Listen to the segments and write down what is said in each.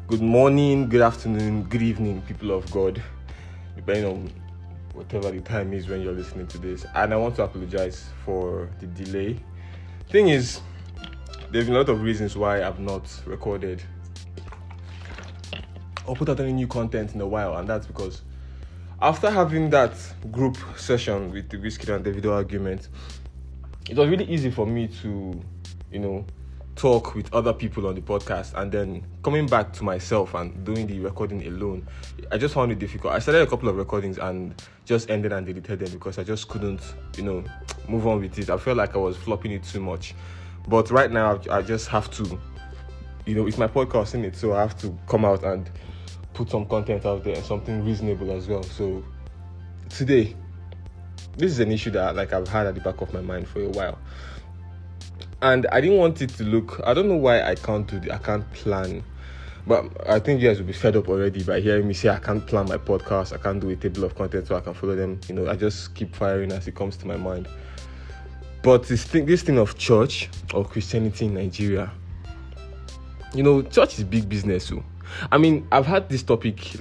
Good morning, good afternoon, good evening, people of God, depending on whatever the time is when you're listening to this. And I want to apologize for the delay. Thing is, there's been a lot of reasons why I've not recorded or put out any new content in a while, and that's because after having that group session with the Whiskey and Davido argument, it was really easy for me to, talk with other people on the podcast, and then coming back to myself and doing the recording alone, I just found it difficult. I started a couple of recordings and just ended and deleted them because I just couldn't, move on with it. I felt like I was flopping it too much. But right now, I just have to, it's my podcast, isn't it? So I have to come out and put some content out there and something reasonable as well. So today, this is an issue that I've had at the back of my mind for a while. And I didn't want it to look, I don't know why I can't plan. But I think you guys will be fed up already by hearing me say I can't plan my podcast, I can't do a table of content so I can follow them. I just keep firing as it comes to my mind. But this thing of church or Christianity in Nigeria, church is big business. So, I've had this topic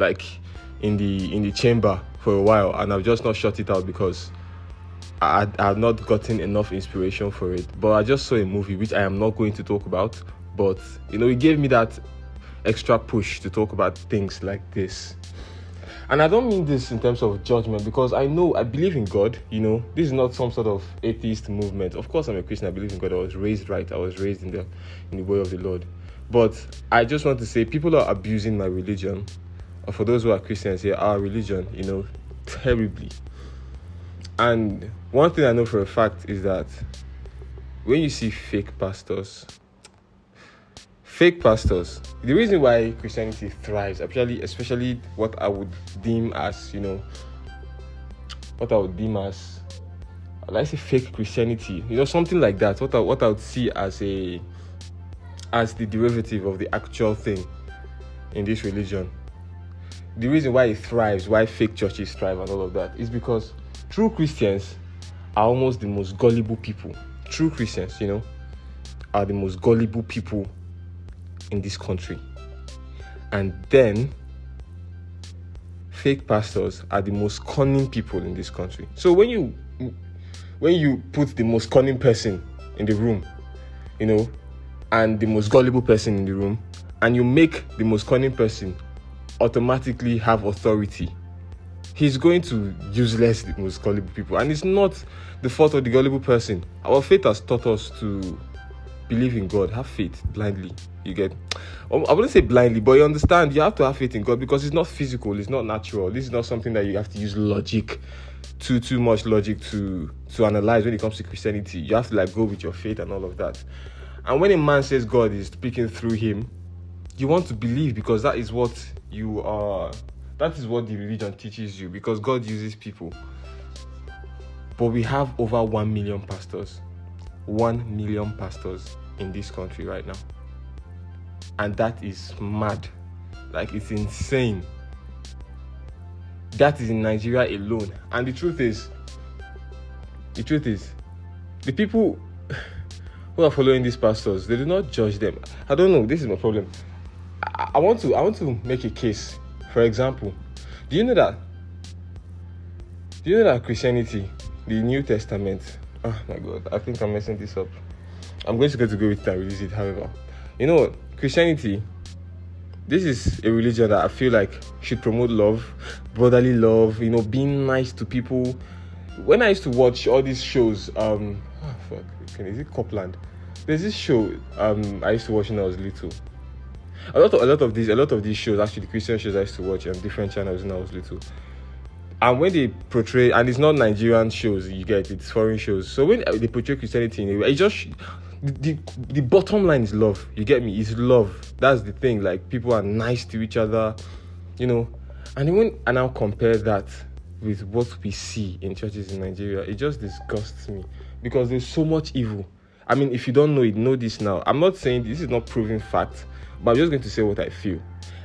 in the chamber for a while, and I've just not shut it out because I have not gotten enough inspiration for it. But I just saw a movie which I am not going to talk about, but it gave me that extra push to talk about things like this. And I don't mean this in terms of judgment, because I believe in God. This is not some sort of atheist movement. Of course I'm a Christian, I believe in God. I was raised right. I was raised in the way of the Lord. But I just want to say, people are abusing my religion, or for those who are Christians here, our religion, terribly. And one thing I know for a fact is that when you see fake pastors, the reason why Christianity thrives, especially what I would deem as, let's say fake Christianity, something like that, what I would see as the derivative of the actual thing in this religion. The reason why it thrives, why fake churches thrive and all of that, is because true Christians are almost the most gullible people. True Christians, are the most gullible people in this country. And then fake pastors are the most cunning people in this country. So when you put the most cunning person in the room, and the most gullible person in the room, and you make the most cunning person automatically have authority, he's going to useless the most gullible people. And it's not the fault of the gullible person. Our faith has taught us to believe in God, have faith blindly. You get? I wouldn't say blindly, but you understand, you have to have faith in God because it's not physical, it's not natural. This is not something that you have to use logic, too much logic to analyze when it comes to Christianity. You have to go with your faith and all of that. And when a man says God is speaking through him, you want to believe because that is what you are. That is what the religion teaches you, because God uses people. But we have over 1 million pastors. 1 million pastors in this country right now. And that is mad. It's insane. That is in Nigeria alone. And the truth is, the people who are following these pastors, they do not judge them. I don't know, this is my problem. I want to make a case. For example, do you know that Christianity, the New Testament, oh my God, I think I'm messing this up. I'm going to go with it and release it, however. Christianity, this is a religion that I feel like should promote love, brotherly love, being nice to people. When I used to watch all these shows, is it Copland? There's this show I used to watch when I was little. A lot of these shows, actually Christian shows I used to watch on different channels when I was little. And when they portray, and it's not Nigerian shows, you get it's foreign shows. So when they portray Christianity in a way, it just the bottom line is love. You get me? It's love. That's the thing. People are nice to each other, And when I now compare that with what we see in churches in Nigeria, it just disgusts me because there's so much evil. If you don't know it, know this now. I'm not saying this is not proven fact, but I'm just going to say what I feel.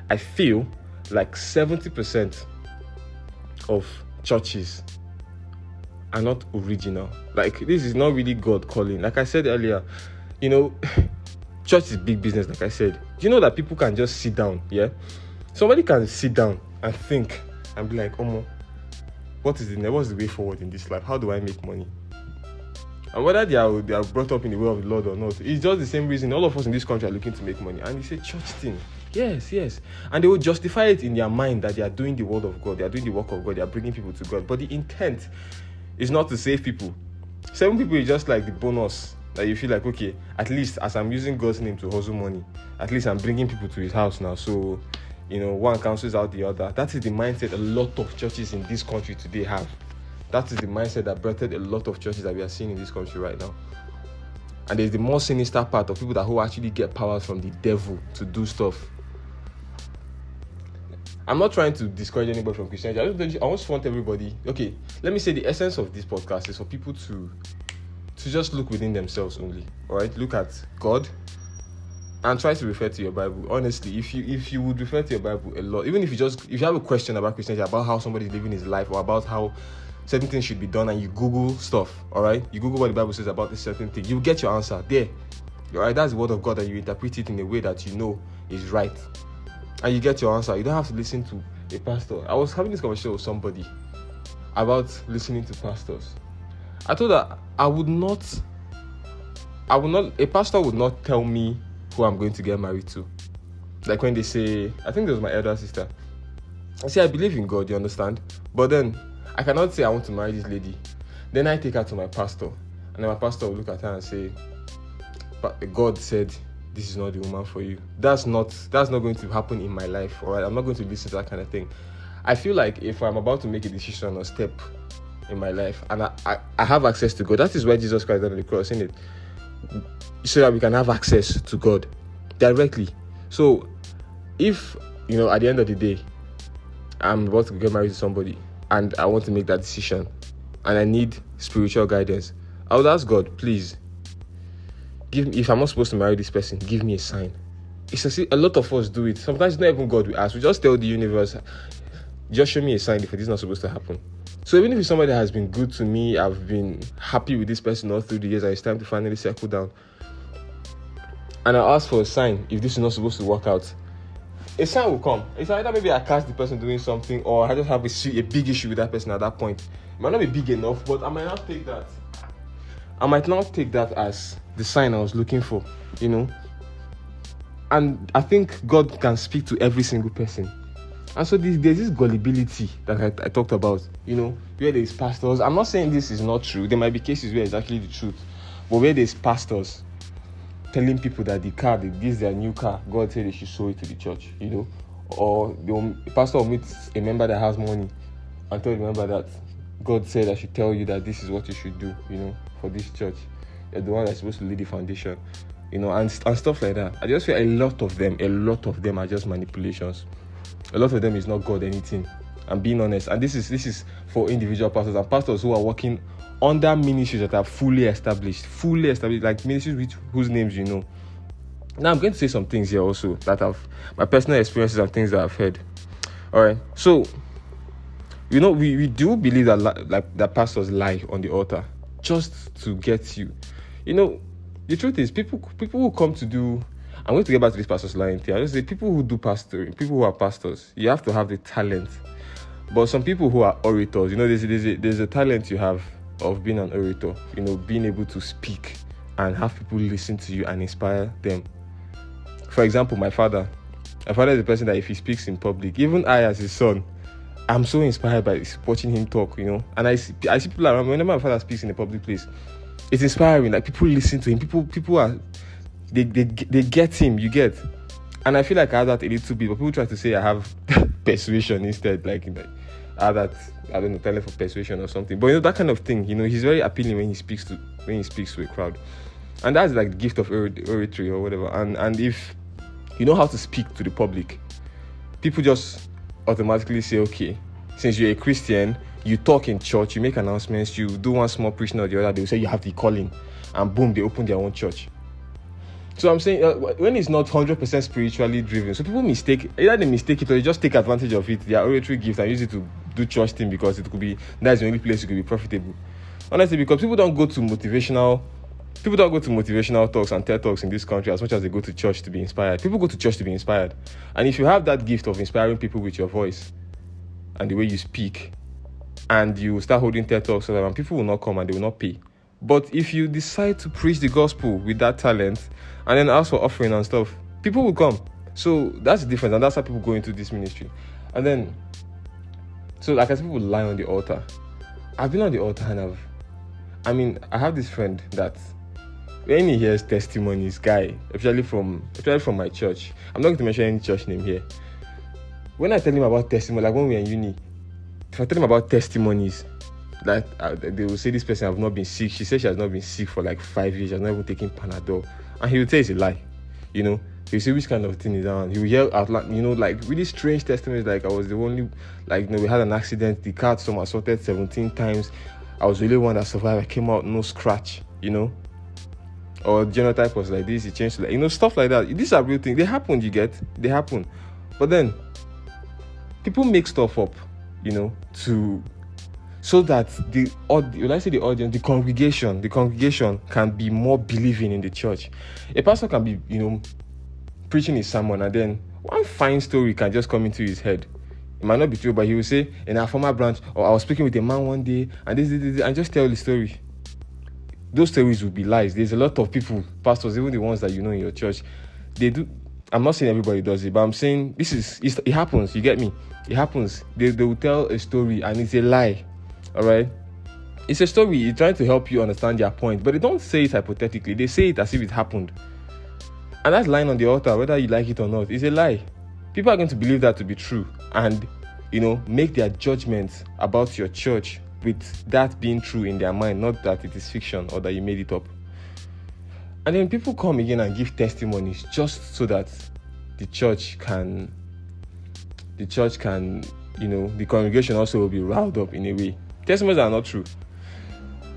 I feel like 70% of churches are not original. This is not really God calling. Like I said earlier, Church is big business, like I said. Do you know that people can just sit down, yeah? Somebody can sit down and think and be like, what's the way forward in this life? How do I make money? And whether they are brought up in the way of the Lord or not, it's just the same reason all of us in this country are looking to make money. And it's a church thing. Yes. And they will justify it in their mind that they are doing the word of God, they are doing the work of God, they are bringing people to God. But the intent is not to save people. Saving people is just like the bonus that you feel like, okay, at least as I'm using God's name to hustle money, at least I'm bringing people to his house now. So, one cancels out the other. That is the mindset a lot of churches in this country today have. That is the mindset that birthed a lot of churches that we are seeing in this country right now. And there's the more sinister part of people who actually get powers from the devil to do stuff. I'm not trying to discourage anybody from Christianity. I just want everybody. Okay, let me say the essence of this podcast is for people to just look within themselves only. All right, look at God and try to refer to your Bible. Honestly, if you would refer to your Bible a lot, even if you have a question about Christianity, about how somebody is living his life, or about how certain things should be done, and you Google stuff, all right? You Google what the Bible says about this certain thing, you get your answer there. All right, that's the word of God, and you interpret it in a way that you know is right, and you get your answer. You don't have to listen to a pastor. I was having this conversation with somebody about listening to pastors. I told her a pastor would not tell me who I'm going to get married to. Like when they say, I think it was my elder sister. I say, I believe in God, you understand? But then I cannot say I want to marry this lady. Then I take her to my pastor, and then my pastor will look at her and say, but God said this is not the woman for you. That's not going to happen in my life, all right? I'm not going to listen to that kind of thing. I feel like if I'm about to make a decision or step in my life, and I have access to God, that is why Jesus Christ died on the cross, isn't it? So that we can have access to God directly. So if, at the end of the day, I'm about to get married to somebody and I want to make that decision and I need spiritual guidance, I would ask God, please, give me, if I'm not supposed to marry this person, give me a sign. A lot of us do it. Sometimes it's not even God we ask. We just tell the universe, just show me a sign if it is not supposed to happen. So even if it's somebody that has been good to me, I've been happy with this person all through the years, and it's time to finally settle down, and I ask for a sign if this is not supposed to work out, a sign will come. It's either maybe I catch the person doing something, or I just have a big issue with that person at that point. It might not be big enough, but I might not take that as the sign I was looking for, And I think God can speak to every single person. And so there's this gullibility that I talked about, where there's pastors. I'm not saying this is not true. There might be cases where it's actually the truth. But where there's pastors telling people that this is their new car, God said they should show it to the church, Or the pastor will meet a member that has money and tell the member that God said I should tell you that this is what you should do, for this church. You're the one that's supposed to lay the foundation, and stuff like that. I just feel a lot of them are just manipulations. A lot of them is not God anything. I'm being honest. And this is for individual pastors and pastors who are working under ministries that are fully established, like ministries whose names you know. Now I'm going to say some things here also that have my personal experiences and things that I've heard. All right. So, we do believe that pastors lie on the altar just to get you. The truth is people who come to do. I'm going to get back to this pastor's lying thing. I just say people who do pastoring, people who are pastors, you have to have the talent. But some people who are orators, there's a talent you have of being an orator, being able to speak and have people listen to you and inspire them. For example, my father is a person that if he speaks in public, even I as his son, I'm so inspired by watching him talk, And I see people around me. Whenever my father speaks in a public place, it's inspiring. Like people listen to him. People are. They get him, you get. And I feel like I have that a little bit, but people try to say I have persuasion instead, like I have that, I don't know, talent for persuasion or something. But that kind of thing, he's very appealing when he speaks to a crowd. And that's like the gift of oratory or whatever. And if you know how to speak to the public, people just automatically say, okay, since you're a Christian, you talk in church, you make announcements, you do one small preaching or the other, they'll say you have the calling, and boom, they open their own church. So I'm saying, when it's not 100% spiritually driven, so people mistake it, or they just take advantage of it, their oratory gift, and use it to do church thing because that's the only place you could be profitable. Honestly, because people don't go to motivational People don't go to motivational talks and TED talks in this country as much as they go to church to be inspired. People go to church to be inspired. And if you have that gift of inspiring people with your voice and the way you speak, and you start holding TED talks, and people will not come and they will not pay. But if you decide to preach the gospel with that talent and then ask for offering and stuff, people will come. So that's the difference, and that's how people go into this ministry. And then, so like as people lie on the altar, I've been on the altar and I have this friend that when he hears testimonies, guy, especially from my church, I'm not going to mention any church name here. When I tell him about testimony, like when we were in uni, if I tell him about testimonies, that they will say this person have not been sick. She said she has not been sick for like 5 years. She has not even taken Panadol, and he will say it's a lie. He'll say which kind of thing is that. And he will yell out loud, like really strange testimonies. Like I was the only, we had an accident. The car somersaulted 17 times. I was the only one that survived. I came out no scratch. Or genotype was like this. It changed to like stuff like that. These are real things. They happen. They happen. But then people make stuff up, so that the congregation can be more believing in the church. A pastor can be, preaching his sermon, and then one fine story can just come into his head. It might not be true, but he will say, in our former branch, or I was speaking with a man one day, and this, and just tell the story. Those stories will be lies. There's a lot of people, pastors, even the ones that in your church, they do. I'm not saying everybody does it, but I'm saying it happens. You get me? It happens. They will tell a story, and it's a lie. All right, it's a story. It's trying to help you understand their point, but they don't say it hypothetically. They say it as if it happened, and that's lying on the altar, whether you like it or not. It's a lie. People are going to believe that to be true, and make their judgments about your church with that being true in their mind, not that it is fiction or that you made it up. And then people come again and give testimonies just so that the congregation also will be riled up in a way. Testimonies are not true.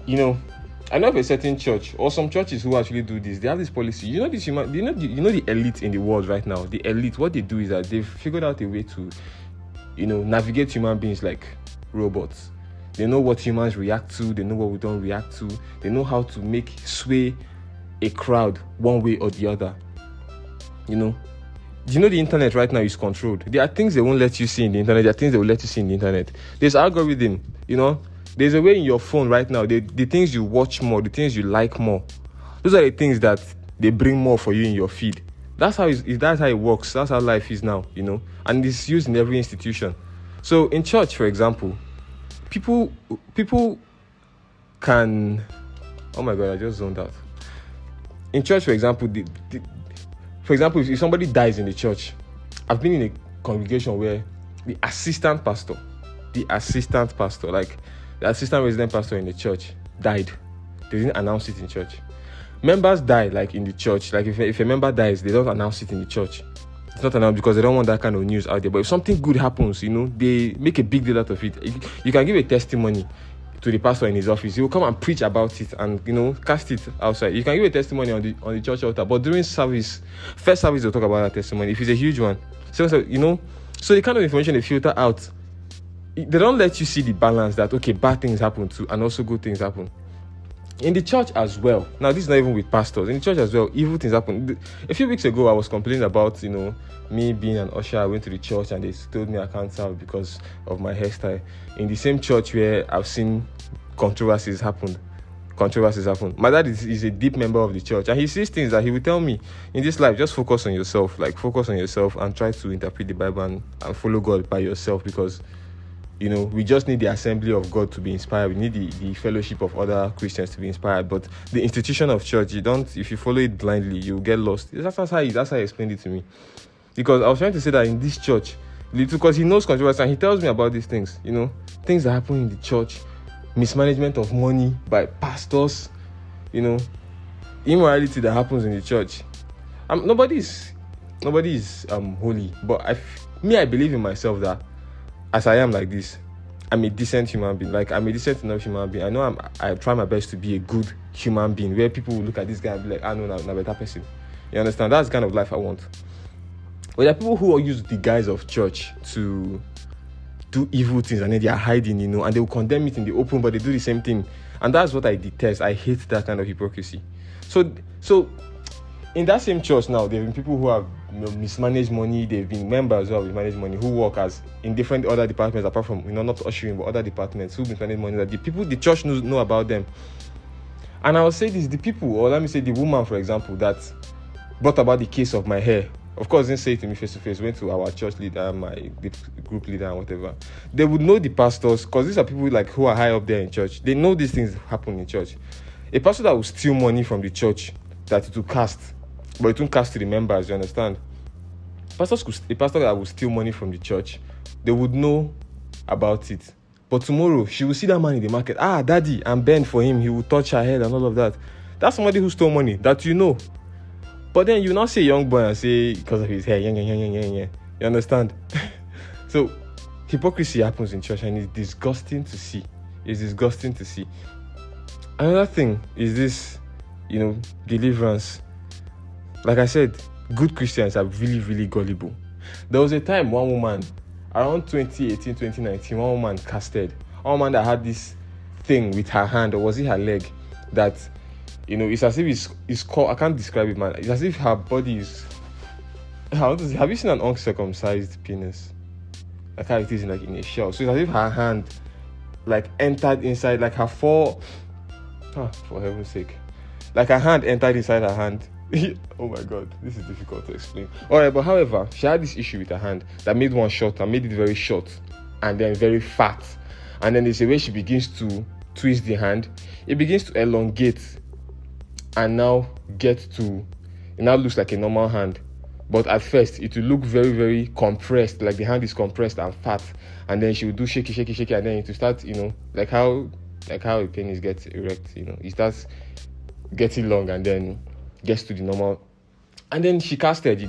I know of a certain church or some churches who actually do this. They have this policy. The elite in the world right now. The elite, what they do is that they've figured out a way to, navigate human beings like robots. They know what humans react to. They know what we don't react to. They know how to sway a crowd one way or the other. The internet right now is controlled. There are things they won't let you see in the internet. There are things they will let you see in the internet. There's algorithm, There's a way in your phone right now. The things you watch more, the things you like more, those are the things that they bring more for you in your feed. That's how it works. That's how life is now, And it's used in every institution. So in church, for example, people can... Oh my God, I just zoned out. In church, for example, if somebody dies in the church, I've been in a congregation where the assistant pastor, like the assistant resident pastor in the church, died. They didn't announce it in church. Members die, like in the church. Like if a member dies, they don't announce it in the church. It's not announced because they don't want that kind of news out there. But if something good happens, they make a big deal out of it. You can give a testimony to the pastor in his office. He will come and preach about it and cast it outside. You can give a testimony on the church altar, but during first service they'll talk about that testimony if it's a huge one. So the kind of information they filter out, they don't let you see the balance that bad things happen too and also good things happen. In the church as well. Now this is not even with pastors. In the church as well, evil things happen. A few weeks ago I was complaining about me being an usher. I went to the church and they told me I can't serve because of my hairstyle. In the same church where I've seen controversies happen. My dad is a deep member of the church, and he sees things that he will tell me in this life. Just focus on yourself, and try to interpret the Bible and follow God by yourself, because we just need the assembly of God to be inspired. We need the fellowship of other Christians to be inspired. But the institution of church, if you follow it blindly, you'll get lost. That's how he explained it to me. Because I was trying to say that in this church, because he knows controversy and he tells me about these things, things that happen in the church, mismanagement of money by pastors, immorality that happens in the church. Nobody is holy, but I believe in myself that as I am like this, I'm a decent human being. Like, I'm a decent enough human being. I know I try my best to be a good human being, where people will look at this guy and be like, I know, I'm a better person. You understand? That's the kind of life I want. But there are people who use the guise of church to do evil things, and then they are hiding, and they will condemn it in the open, but they do the same thing. And that's what I detest. I hate that kind of hypocrisy. So in that same church now, there have been people who have mismanaged money. There have been members who have mismanaged money, who work as in different other departments apart from not ushering but other departments who mismanage money that the church know about them. And I will say this: the people, or let me say the woman, for example, that brought about the case of my hair. Of course, didn't say it to me face to face. Went to our church leader, the group leader, and whatever. They would know the pastors because these are people like who are high up there in church. They know these things happen in church. A pastor that will steal money from the church that it will cast, but it won't cast to the members. You understand? A pastor that will steal money from the church, they would know about it. But tomorrow she will see that man in the market. Daddy, I'm bent for him. He will touch her head and all of that. That's somebody who stole money that you know. But then you not say young boy and say because of his hair, yeah. You understand? So hypocrisy happens in church and it's disgusting to see. It's disgusting to see. Another thing is this, deliverance. Like I said, good Christians are really, really gullible. There was a time one woman, around 2018, 2019, one woman casted. One woman that had this thing with her hand, or was it her leg, that it's as if it's called, I can't describe it, man. It's as if her body is, have you seen an uncircumcised penis? Like how it is in a shell. So it's as if her hand entered inside, her for heaven's sake. Like her hand entered inside her hand. Oh my God, this is difficult to explain. Alright, but however, she had this issue with her hand that made one short and made it very short and then very fat. And then there's a way she begins to twist the hand. It begins to elongate and now it now looks like a normal hand. But at first, it will look very, very compressed, like the hand is compressed and fat. And then she will do shaky, and then it will start, like how a penis gets erect, it starts getting long and then gets to the normal. And then she casted,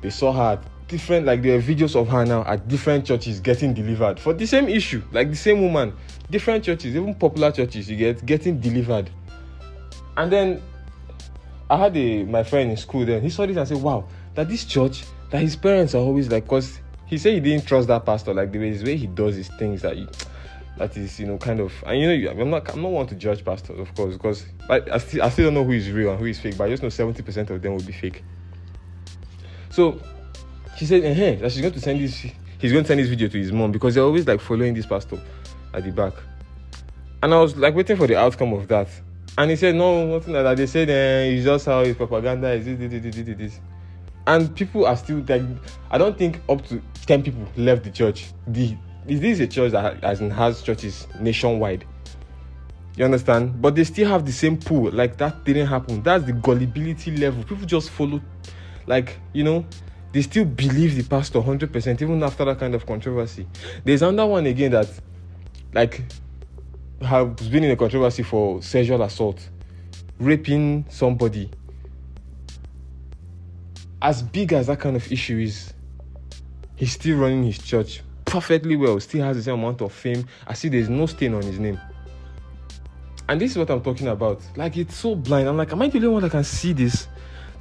they saw her different, there are videos of her now at different churches getting delivered for the same issue, like the same woman, different churches, even popular churches, getting delivered. And then I had my friend in school then, he saw this and said, wow, that this church, that his parents are always because he said he didn't trust that pastor, the way he does his things, that is, kind of, and I'm not one to judge pastors, of course, because I still don't know who is real and who is fake, but I just know 70% of them will be fake. So she said, that he's going to send this video to his mom because they're always following this pastor at the back. And I was waiting for the outcome of that. And he said, no, nothing like that. They said, it's just how his propaganda is this. And people are still, I don't think up to 10 people left the church. This is a church that has churches nationwide. You understand? But they still have the same pool. That didn't happen. That's the gullibility level. People just follow, they still believe the pastor 100% even after that kind of controversy. There's another one again that, has been in a controversy for sexual assault, raping somebody. As big as that kind of issue is, he's still running his church perfectly well, still has the same amount of fame. I see there's no stain on his name. And this is what I'm talking about. It's so blind. I'm am I the only one that can see this?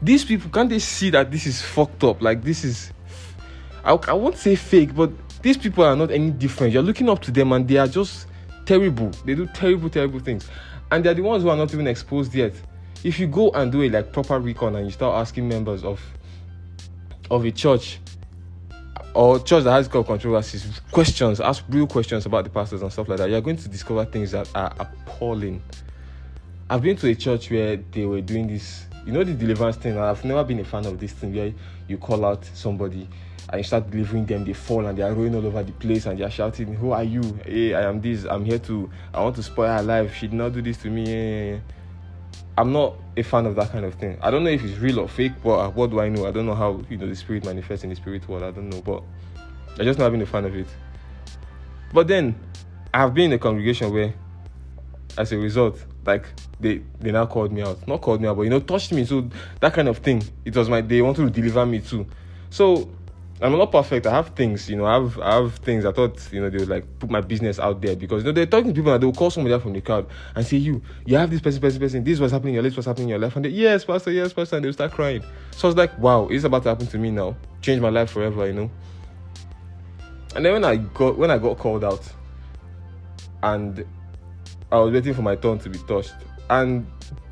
These people, can't they see that this is fucked up? This is, I won't say fake, but these people are not any different. You're looking up to them and they are just terrible. They do terrible, terrible things. And they're the ones who are not even exposed yet. If you go and do a proper recon and you start asking members of a church or church that has got controversies, ask real questions about the pastors and stuff like that, you're going to discover things that are appalling. I've been to a church where they were doing this, the deliverance thing. I've never been a fan of this thing where you call out somebody and you start delivering them, they fall and they are rolling all over the place and they are shouting, who are you? Hey, I am this, I want to spoil her life, she did not do this to me. I'm not a fan of that kind of thing. I don't know if it's real or fake, but what do I know? I don't know how the spirit manifests in the spirit world. I don't know, but I just not been a fan of it. But then I've been in a congregation where, as a result, they now called me out. Not called me out, but touched me. So that kind of thing. It was they wanted to deliver me too. So I'm not perfect. I have things, I have things. I thought, they would put my business out there because they're talking to people and they will call somebody out from the crowd and say, you have this person. This was happening in your life, what's happening in your life, and they, yes, pastor, and they'll start crying. So I was like, wow, it's about to happen to me now. Change my life forever, And then when I got called out, and I was waiting for my turn to be touched, and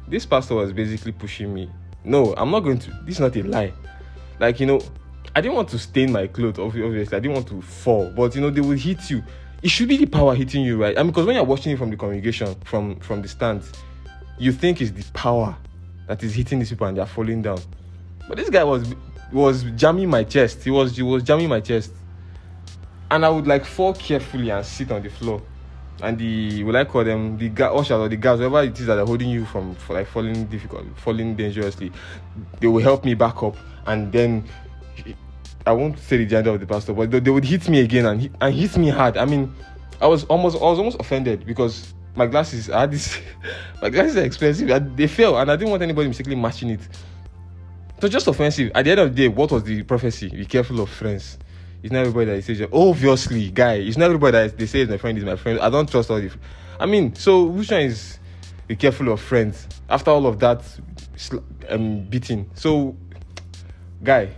this pastor was basically pushing me. No, I'm not going to. This is not a lie. Like, I didn't want to stain my clothes, obviously. I didn't want to fall. But, they will hit you. It should be the power hitting you, right? Because when you're watching it from the congregation, from the stands, you think it's the power that is hitting these people and they're falling down. But this guy was jamming my chest. He was jamming my chest. And I would fall carefully and sit on the floor. And the ushers or the guards, whatever it is that are holding you from falling dangerously, they will help me back up. And then I won't say the gender of the pastor, but they would hit me again and hit me hard. I mean, I was almost offended because my glasses are expensive. They fell, and I didn't want anybody mistakenly matching it. So just offensive. At the end of the day, what was the prophecy? Be careful of friends. It's not everybody that says, obviously, guy. It's not everybody that they say is my friend is my friend. I don't trust all the. So which one is be careful of friends? After all of that, beating. So, guy.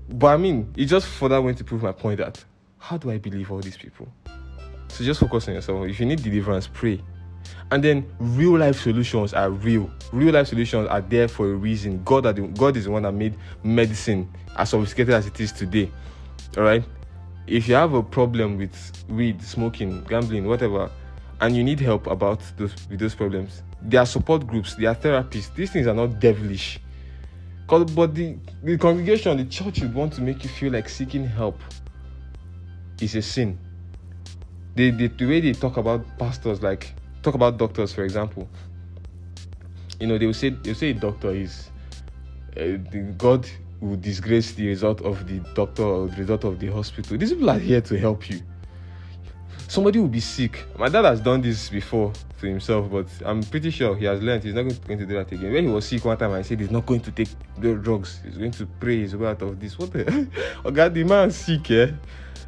But it just further went to prove my point that how do I believe all these people? So just focus on yourself. If you need deliverance, pray. And then real life solutions are real. Real life solutions are there for a reason. God is the one that made medicine as sophisticated as it is today. All right. If you have a problem with weed, smoking, gambling, whatever, and you need help with those problems, there are support groups, there are therapists. These things are not devilish. But the congregation, the church would want to make you feel like seeking help is a sin. The way they talk about pastors, talk about doctors, for example. They will say a doctor is God will disgrace the result of the doctor or the result of the hospital. These people are here to help you. Somebody will be sick. My dad has done this before to himself, but I'm pretty sure he has learned he's not going to do that again. When he was sick one time, I said he's not going to take the drugs. He's going to pray his way out of this. What the? Oh God, the man's sick, eh?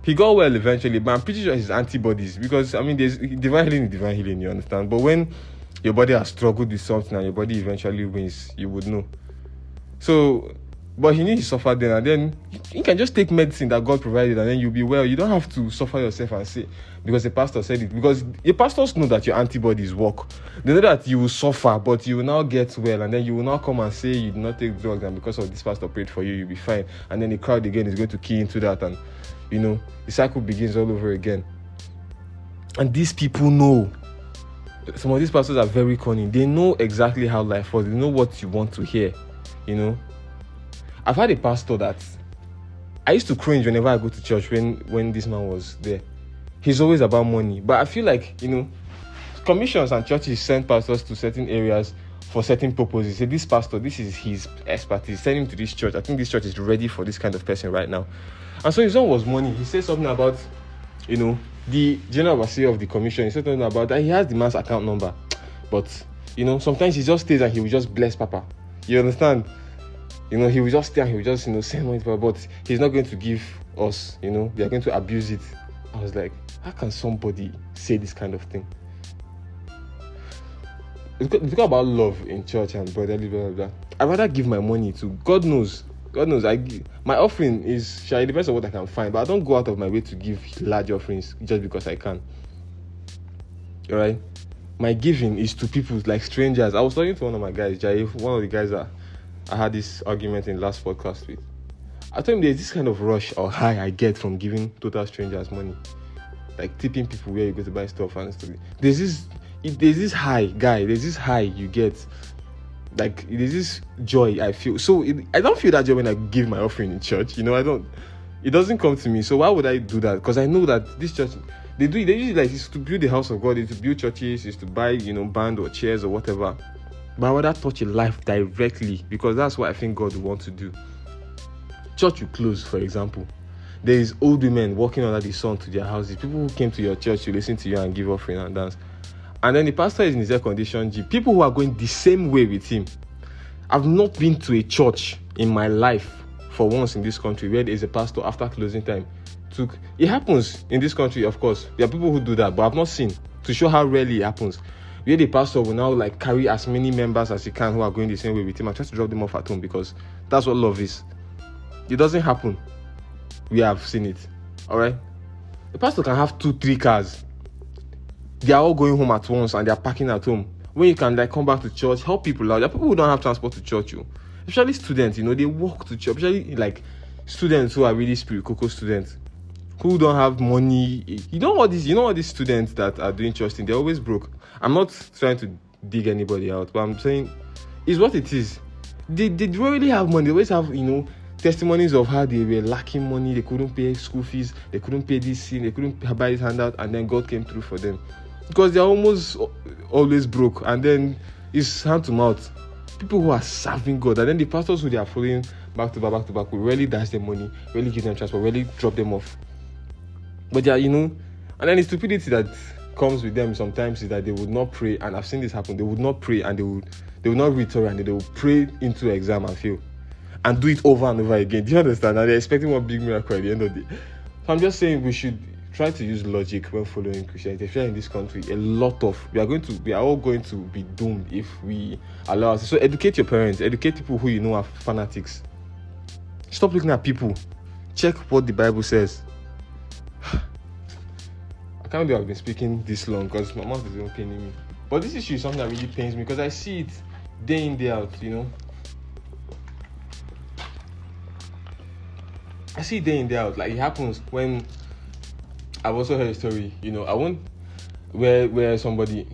He got well eventually, but I'm pretty sure his antibodies, because there's divine healing, you understand? But when your body has struggled with something and your body eventually wins, you would know. So, but he needs to suffer then, and then you can just take medicine that God provided and then you'll be well. You don't have to suffer yourself and say, because the pastor said it. Because the pastors know that your antibodies work. They know that you will suffer, but you will now get well, and then you will now come and say you did not take drugs, and because of this pastor prayed for you, you'll be fine. And then the crowd again is going to key into that, and the cycle begins all over again. And these people know. Some of these pastors are very cunning. They know exactly how life works. They know what you want to hear, I've had a pastor that I used to cringe whenever I go to church when this man was there. He's always about money. But I feel like, commissions and churches send pastors to certain areas for certain purposes. Say, this pastor, this is his expertise. Send him to this church. I think this church is ready for this kind of person right now. And so his own was money. He said something about, the general overseer of the commission. He said something about that. He has the man's account number. But, sometimes he just stays and he will just bless Papa. You understand? He will just stay and he will just, send money to Papa. But he's not going to give us, they are going to abuse it. I was like, how can somebody say this kind of thing? We talk about love in church and brotherly, blah, blah, blah. I'd rather give my money to God knows. My offering is, it depends on what I can find, but I don't go out of my way to give large offerings just because I can. All right? My giving is to people like strangers. I was talking to one of my guys, Jaif, one of the guys that I had this argument in last podcast with. I told him there's this kind of rush or high I get from giving total strangers money. Like tipping people where you go to buy stuff and stuff. There's this high, guy. There's this high you get. Like, there's this joy I feel. So, I don't feel that joy when I give my offering in church. It doesn't come to me. So, why would I do that? Because I know that this church, they usually like, it's to build the house of God, it's to build churches, it's to buy, band or chairs or whatever. But I would rather touch a life directly, because that's what I think God would want to do. Church will close, for example. There is old women walking under the sun to their houses. People who came to your church to listen to you and give offering and dance. And then the pastor is in his air conditioned Jeep. People who are going the same way with him. I've not been to a church in my life for once in this country where there is a pastor after closing time. It happens in this country, of course. There are people who do that, but I've not seen, to show how rarely it happens, where the pastor will now carry as many members as he can who are going the same way with him and try to drop them off at home, because that's what love is. It doesn't happen. We have seen it. All right? The pastor can have 2-3 cars. They are all going home at once and they are parking at home. when you can like come back to church, help people out. There are people who don't have transport to church, especially students, they walk to church, especially like students who are really cocoa students who don't have money. All these students that are doing church thing, they're always broke. I'm not trying to dig anybody out, but I'm saying it's what it is. They don't really have money. They always have, testimonies of how they were lacking money. They couldn't pay school fees. They couldn't pay this thing. They couldn't buy this handout, and then God came through for them. Because they're almost always broke, and then it's hand to mouth. People who are serving God, and then the pastors who they are following back to back will really dash them money, really give them transport, really drop them off. But yeah, and then the stupidity that comes with them sometimes is that they would not pray, and I've seen this happen. They would not pray, and they would not read Torah, and they would pray into exam and fail, and do it over and over again. Do you understand? And they're expecting one big miracle at the end of the day. So I'm just saying we should try to use logic when following Christianity. Especially in this country, we are all going to be doomed if we allow us. So educate your parents, educate people who you know are fanatics. Stop looking at people. Check what the Bible says. I can't believe I've been speaking this long because my mouth is even paining me. But this issue is something that really pains me because I see it day in, day out, I see it day in, day out. Like it happens when I've also heard a story, where somebody,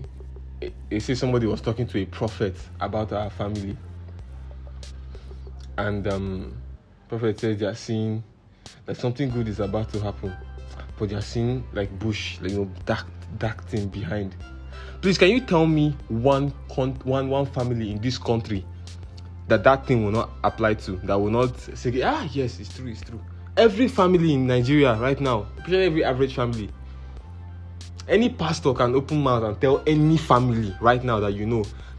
they say somebody was talking to a prophet about our family. And prophet says they are seeing that something good is about to happen. But they are seeing like bush, dark thing behind. Please, can you tell me one family in this country that thing will not apply to, that will not say, yes, it's true. Every family in Nigeria right now, especially every average family, any pastor can open mouth and tell any family right now that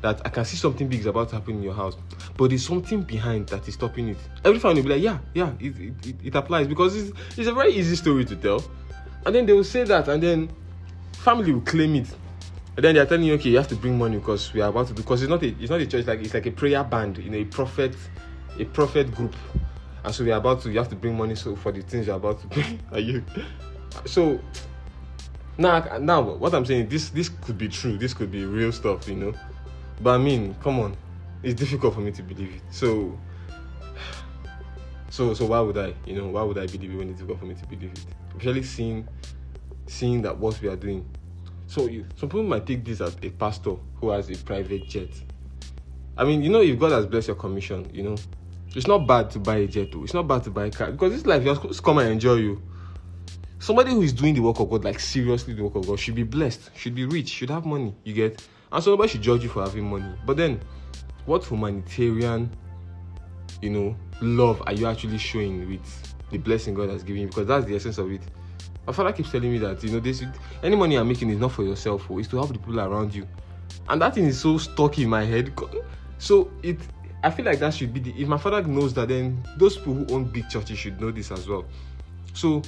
that I can see something big is about to happen in your house, but there's something behind that is stopping it. Every family will be like, it applies, because it's a very easy story to tell. And then they will say that, and then family will claim it. And then they are telling you, okay, you have to bring money because we are about to do, because it's not a church, it's like a prayer band, a prophet group. And so you have to bring money for the things you're about to bring. Are you? So now what I'm saying, this could be true, this could be real stuff, But I mean, come on, it's difficult for me to believe it. So why would I believe it when it's difficult for me to believe it? Especially seeing that what we are doing. So some people might take this as a pastor who has a private jet. I mean, if God has blessed your commission, it's not bad to buy a jet, it's not bad to buy a car, because this life, you're supposed to come and enjoy you. Somebody who is doing the work of God, like seriously the work of God, should be blessed, should be rich, should have money, you get? And so nobody should judge you for having money. But then, what humanitarian, love are you actually showing with the blessing God has given you? Because that's the essence of it. My father keeps telling me that, any money you're making is not for yourself, it's to help the people around you. And that thing is so stuck in my head. So I feel like that should be if my father knows that, then those people who own big churches should know this as well. So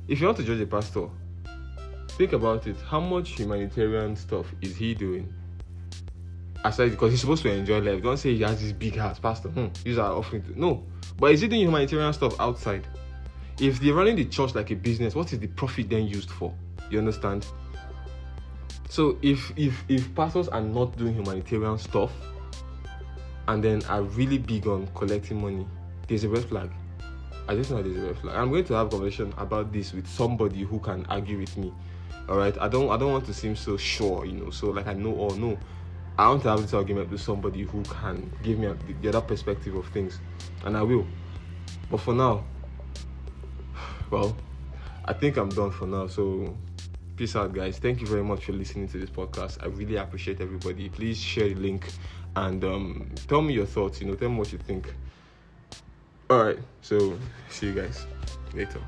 if you want to judge a pastor, think about it. How much humanitarian stuff is he doing? Aside, because he's supposed to enjoy life. Don't say he has this big house, pastor. These are offering to. No. But is he doing humanitarian stuff outside? If they're running the church like a business, what is the profit then used for? You understand? So if pastors are not doing humanitarian stuff and then are really big on collecting money, there's a red flag. I just know there's a red flag. I'm going to have a conversation about this with somebody who can argue with me. All right, I don't want to seem so sure, so like I know or no. I want to have this argument with somebody who can give me the other perspective of things, and I will. But for now, well, I think I'm done for now. So peace out, guys. Thank you very much for listening to this podcast. I really appreciate everybody. Please share the link and tell me your thoughts. Tell me what you think. All right. So see you guys later.